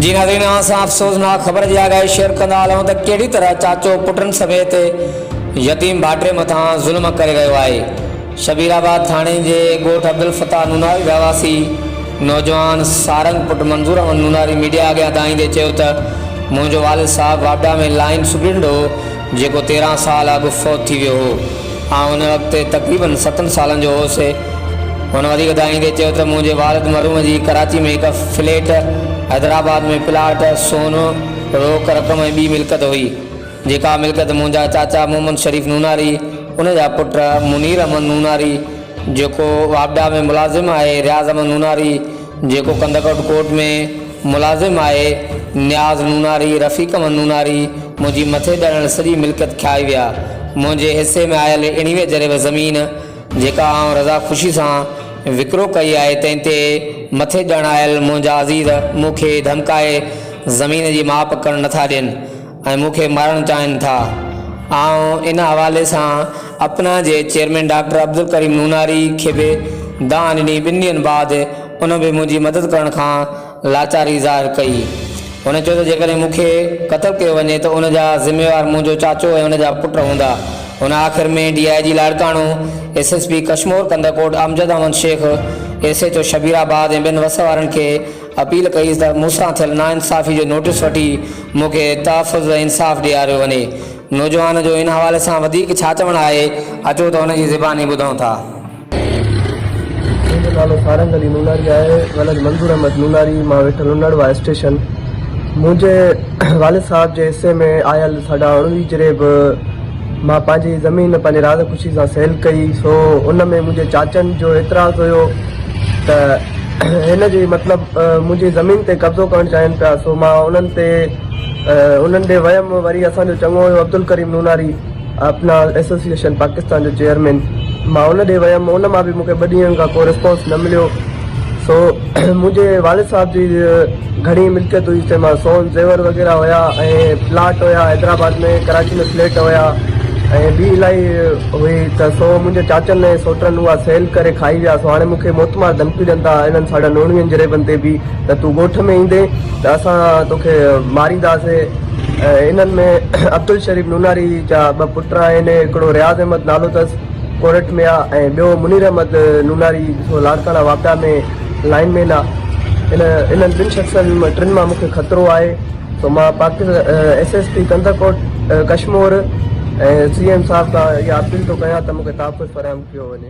जी नाज़रीन, असां अफ़सोसनाक ख़बर जी आगाही शेयर कंदा हलूं त कहिड़ी तरह चाचो पुटनि समेत यतीम भाइटे मथां ज़ुल्म करे रहियो आहे। शबीराबाद थाणे जे ॻोठ अब्दुल फताह नूनारी रहवासी नौजवान सारंग पुट मंज़ूर अहमद नूनारी मीडिया अॻियां दाईंदे चयो त मुंहिंजो वालिद साहब वापडा में लाइन सुबींदो जेको 13 साल अॻु फौत थी वियो हो। उन वक़्तु तक़रीबन 7 सालनि जो होसि। हुन वधीक दाईंदे चयो त मुंहिंजे वालिद मरूम जी कराची में हिकु फ्लैट, हैदराबाद में प्लाट, सोनो, रोक रक़म ऐं ॿी मिल्कियत हुई, जेका मिल्कियत मुंहिंजा चाचा मोहम्मद शरीफ़ नूनारी, उनजा पुट मुनीर अहमद नूनारी जेको वापडा में मुलाज़िम आहे, रियाज़ अहमद नूनारी जेको कंदकोट कोर्ट में मुलाज़िम आहे, नियाज़ नूनारी, रफ़ीक अहमद नूनारी मुंहिंजी मथे ॾियणु सॼी मिल्कियत खाई विया। मुंहिंजे हिसे में आयल 91 जरेब ज़मीन जेका आउं रज़ा ख़ुशी सां विकिरो कई आहे, तंहिं ते मथे ॼण आयल मुंहिंजा अज़ीज़ मूंखे धमकाए ज़मीन जी माप करणु नथा ॾियनि ऐं मूंखे मारणु चाहिनि था। इन हवाले सां अपना जे चेयरमैन डॉक्टर अब्दुल करीम नूनारी खे बि दान ॾिनी। 2 ॾींहंनि बाद उन बि मुंहिंजी मदद करण खां लाचारी ज़ाहिर कई। हुन चयो त जेकॾहिं मूंखे क़तलु कयो वञे त उनजा ज़िम्मेवार मुंहिंजो चाचो ऐं उनजा पुट हूंदा। हुन आख़िर में DIG Larkana, SSP कशमोर Kandhkot Amjad Ahmad Sheikh, SHO शबीराबाद ऐं 2 वस वारनि खे अपील कई त मूंसां थियल नाइंसाफ़ी जो नोटिस वठी मूंखे तहफظ इंसाफ ॾियारियो वञे। नौजवान जो इन हवाले सां वधीक छा चवणु आहे, अचो त हुनजी ज़बानी ॿुधूं था। मुंहिंजो नालो सारंग नूनारी आहे, वालिद मंज़ूर अहमद नूनारी, मां वेठल नोनारवा स्टेशन। मुंहिंजे वालिद साहब जे हिसे में आयल साढा 19 जरेब मां पंहिंजी ज़मीन पंहिंजे राज़ ख़ुशी सां सेल कई। सो उन में मुंहिंजे चाचनि जो एतिराज़ु हुयो त हिन जी मतिलबु मुंहिंजी ज़मीन ते कब्ज़ो करणु चाहिनि पिया। सो मां उन्हनि ॾे वियमि। वरी असांजो चङो हुयो अब्दुल करीम नूनारी, अपना एसोसिएशन पाकिस्तान जो चेयरमैन, मां उन ॾे वियमि। उन मां बि मूंखे 2 ॾींहंनि खां को रिस्पॉन्स न मिलियो। सो मुंहिंजे वालिद साहब जी घणी मिल्कियत हुई, जंहिंमां सोन ज़ेवर वग़ैरह हुया ऐं प्लाट हुया, हैदराबाद में, कराची में फ्लैट हुया ऐं ॿी इलाही हुई। त सो मुंहिंजे चाचनि ऐं सोटनि उहा सेल करे खाई विया। सो हाणे मूंखे मोतमार धमकी ॾियनि था इन्हनि साढा 19 जरेबनि ते बि त तूं ॻोठ में ईंदे त असां तोखे मारींदासीं। इन्हनि में अब्दुल शरीफ़ नूनारी जा 2 पुट आहिनि, हिकिड़ो रियाज़ अहमद नालो अथसि, कोरट में आहे, ऐं ॿियो मुनीर अहमद नूनारी लाड़काणा वापडा में लाइन मैन आहे। इन्हनि 2 शख़्सनि 3 मां मूंखे ख़तरो आहे। सो मां SSP कंदकोट कशमोर ऐं CM साहब खां इहा अपील थो कयां त मूंखे तहफ़ुज़ फ़राहम कयो वञे।